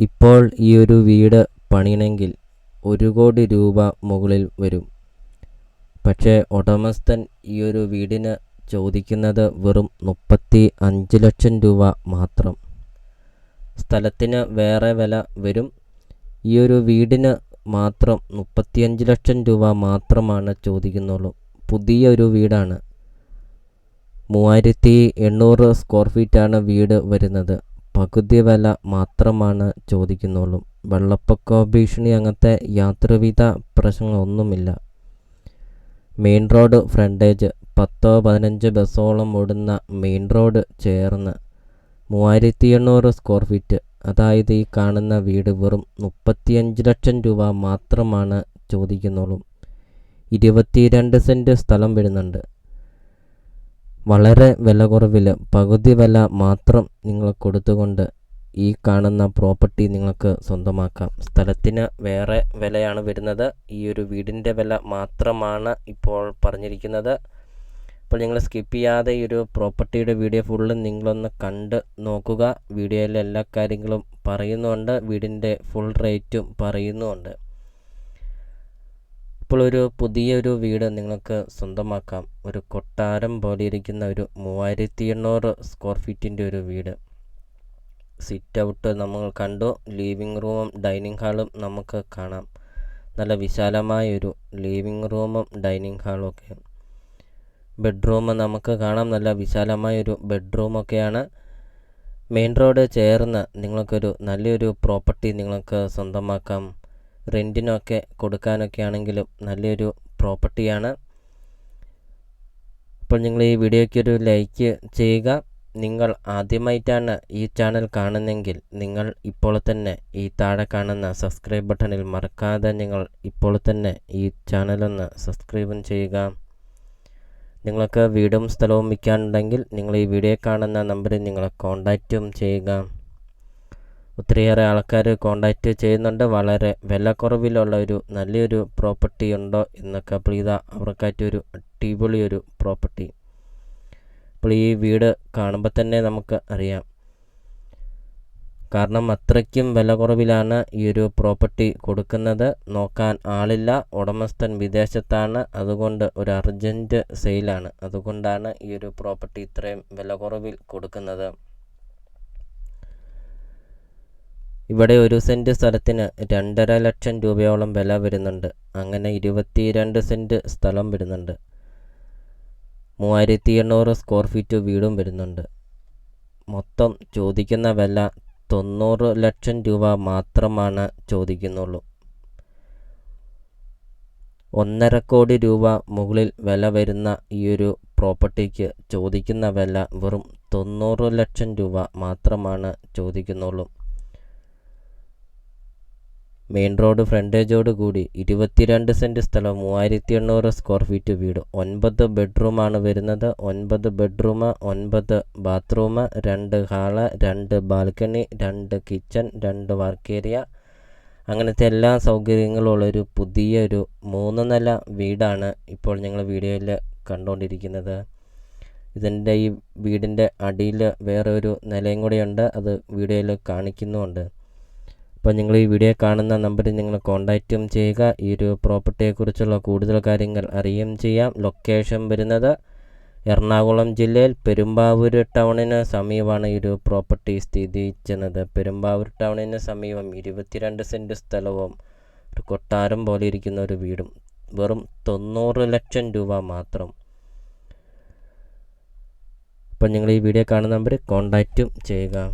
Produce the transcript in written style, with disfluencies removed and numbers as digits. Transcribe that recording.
ഇപ്പോൾ ഈ ഒരു വീട് പണിയണമെങ്കിൽ 1 കോടി രൂപ മുകളിൽ വരും. പക്ഷേ ഉടമസ്ഥൻ ഈ ഒരു വീടിന് ചോദിക്കുന്നത് വെറും 35 ലക്ഷം രൂപ മാത്രം. സ്ഥലത്തിന് വേറെ വില വരും. ഈ ഒരു വീടിന് മാത്രം 35 ലക്ഷം രൂപ മാത്രമാണ് ചോദിക്കുന്നുള്ളൂ. പുതിയൊരു വീടാണ്. 3800 സ്ക്വയർ ഫീറ്റാണ് വീട് വരുന്നത്. പകുതി വില മാത്രമാണ് ചോദിക്കുന്നുള്ളൂ. വെള്ളപ്പൊക്ക ഭീഷണി അങ്ങനത്തെ യാതൊരുവിധ പ്രശ്നങ്ങളൊന്നുമില്ല. മെയിൻ റോഡ് ഫ്രണ്ടേജ് 10-15 ബസ്സോളം ഓടുന്ന മെയിൻ റോഡ് ചേർന്ന് 3800 സ്ക്വയർ ഫീറ്റ്, അതായത് ഈ കാണുന്ന വീട് വെറും 35 ലക്ഷം രൂപ മാത്രമാണ് ചോദിക്കുന്നുള്ളൂ. 22 സെൻറ്റ് സ്ഥലം വരുന്നുണ്ട്. വളരെ വില കുറവിൽ പകുതി വില മാത്രം നിങ്ങൾ കൊടുത്തുകൊണ്ട് ഈ കാണുന്ന പ്രോപ്പർട്ടി നിങ്ങൾക്ക് സ്വന്തമാക്കാം. സ്ഥലത്തിന് വേറെ വിലയാണ് വരുന്നത്. ഈ ഒരു വീടിൻ്റെ വില മാത്രമാണ് ഇപ്പോൾ പറഞ്ഞിരിക്കുന്നത്. അപ്പോൾ നിങ്ങൾ സ്കിപ്പ് ചെയ്യാതെ ഈ ഒരു പ്രോപ്പർട്ടിയുടെ വീഡിയോ ഫുള്ള് നിങ്ങളൊന്ന് കണ്ട് നോക്കുക. വീഡിയോയിലെ എല്ലാ കാര്യങ്ങളും പറയുന്നുണ്ട്, വീടിൻ്റെ ഫുൾ റേറ്റും പറയുന്നുണ്ട്. ഇപ്പോൾ ഒരു പുതിയൊരു വീട് നിങ്ങൾക്ക് സ്വന്തമാക്കാം. ഒരു കൊട്ടാരം പോലെ ഇരിക്കുന്ന ഒരു 3800 സ്ക്വയർ ഫീറ്റിൻ്റെ ഒരു വീട്. സിറ്റ് ഔട്ട് നമ്മൾ കണ്ടു. ലിവിങ് റൂമും ഡൈനിങ് ഹാളും നമുക്ക് കാണാം. നല്ല വിശാലമായൊരു ലിവിങ് റൂമും ഡൈനിങ് ഹാളും ഒക്കെ. ബെഡ്റൂം നമുക്ക് കാണാം. നല്ല വിശാലമായൊരു ബെഡ്റൂമൊക്കെയാണ്. മെയിൻ റോഡ് ചേർന്ന് നിങ്ങൾക്കൊരു നല്ലൊരു പ്രോപ്പർട്ടി നിങ്ങൾക്ക് സ്വന്തമാക്കാം. റെൻറ്റിനൊക്കെ കൊടുക്കാനൊക്കെ ആണെങ്കിലും നല്ലൊരു പ്രോപ്പർട്ടിയാണ്. അപ്പോൾ നിങ്ങൾ ഈ വീഡിയോയ്ക്ക് ഒരു ലൈക്ക് ചെയ്യുക. നിങ്ങൾ ആദ്യമായിട്ടാണ് ഈ ചാനൽ കാണുന്നതെങ്കിൽ നിങ്ങൾ ഇപ്പോൾ തന്നെ ഈ താഴെ കാണുന്ന സബ്സ്ക്രൈബ് ബട്ടണിൽ മറക്കാതെ നിങ്ങൾ ഇപ്പോൾ തന്നെ ഈ ചാനലൊന്ന് സബ്സ്ക്രൈബും ചെയ്യുക. നിങ്ങൾക്ക് വീടും സ്ഥലവും വിൽക്കാനുണ്ടെങ്കിൽ നിങ്ങൾ ഈ വീഡിയോ കാണുന്ന നമ്പറിൽ നിങ്ങൾ കോൺടാക്റ്റും ചെയ്യുക. ഒത്തിരിയേറെ ആൾക്കാർ കോൺടാക്റ്റ് ചെയ്യുന്നുണ്ട്. വളരെ വില കുറവിലുള്ള ഒരു നല്ലൊരു പ്രോപ്പർട്ടി ഉണ്ടോ എന്നൊക്കെ. അപ്പോൾ ഇതാ അവർക്കായിട്ടൊരു അടിപൊളി ഒരു പ്രോപ്പർട്ടി. അപ്പോൾ ഈ വീട് കാണുമ്പോൾ തന്നെ നമുക്ക് അറിയാം. കാരണം അത്രയ്ക്കും വില കുറവിലാണ് ഈ ഒരു പ്രോപ്പർട്ടി കൊടുക്കുന്നത്. നോക്കാൻ ആളില്ല. ഉടമസ്ഥൻ വിദേശത്താണ്. അതുകൊണ്ട് ഒരു അർജൻറ്റ് സെയിലാണ്. അതുകൊണ്ടാണ് ഈ ഒരു പ്രോപ്പർട്ടി ഇത്രയും വില കുറവിൽ കൊടുക്കുന്നത്. ഇവിടെ 1 സെൻറ്റ് സ്ഥലത്തിന് 2.5 ലക്ഷം രൂപയോളം വില വരുന്നുണ്ട്. അങ്ങനെ 22 സെൻറ്റ് സ്ഥലം വരുന്നുണ്ട്. 3800 സ്ക്വയർ ഫീറ്റ് വീടും വരുന്നുണ്ട്. മൊത്തം ചോദിക്കുന്ന വില 90 ലക്ഷം രൂപ മാത്രമാണ് ചോദിക്കുന്നുള്ളൂ. 1.5 കോടി രൂപ മുകളിൽ വില വരുന്ന ഈ ഒരു പ്രോപ്പർട്ടിക്ക് ചോദിക്കുന്ന വില വെറും 90 ലക്ഷം രൂപ മാത്രമാണ് ചോദിക്കുന്നുള്ളൂ. മെയിൻ റോഡ് ഫ്രണ്ടേജോട് കൂടി 22 സെൻറ്റ് സ്ഥലം, 3800 സ്ക്വയർ ഫീറ്റ് വീട്. 9 ബെഡ്റൂമാണ് വരുന്നത്. 9 bedroom, 9 bathroom, 2 hall, 2 balcony, 2 kitchen, 2 work area, അങ്ങനത്തെ എല്ലാ സൗകര്യങ്ങളുള്ളൊരു പുതിയൊരു 3 നില വീടാണ് ഇപ്പോൾ ഞങ്ങൾ വീഡിയോയിൽ കണ്ടുകൊണ്ടിരിക്കുന്നത്. ഇതിൻ്റെ ഈ വീടിൻ്റെ അടിയിൽ വേറെ ഒരു നിലയും കൂടെയുണ്ട്. അത് വീഡിയോയിൽ കാണിക്കുന്നുമുണ്ട്. അപ്പോൾ നിങ്ങൾ ഈ വീഡിയോ കാണുന്ന നമ്പറിൽ നിങ്ങൾ കോൺടാക്റ്റും ചെയ്യുക. ഈ ഒരു പ്രോപ്പർട്ടിയെക്കുറിച്ചുള്ള കൂടുതൽ കാര്യങ്ങൾ അറിയുകയും ചെയ്യാം. ലൊക്കേഷൻ വരുന്നത് എറണാകുളം ജില്ലയിൽ പെരുമ്പാവൂർ ടൗണിന് സമീപമാണ് ഈ ഒരു പ്രോപ്പർട്ടി സ്ഥിതി ചെയ്യുന്നത്. പെരുമ്പാവൂർ ടൗണിന് സമീപം 22 സെൻറ്റ് സ്ഥലവും ഒരു കൊട്ടാരം പോലെ ഇരിക്കുന്ന ഒരു വീടും വെറും 90 ലക്ഷം രൂപ മാത്രം. അപ്പോൾ നിങ്ങൾ ഈ വീഡിയോ കാണുന്ന നമ്പറിൽ കോൺടാക്റ്റും ചെയ്യുക.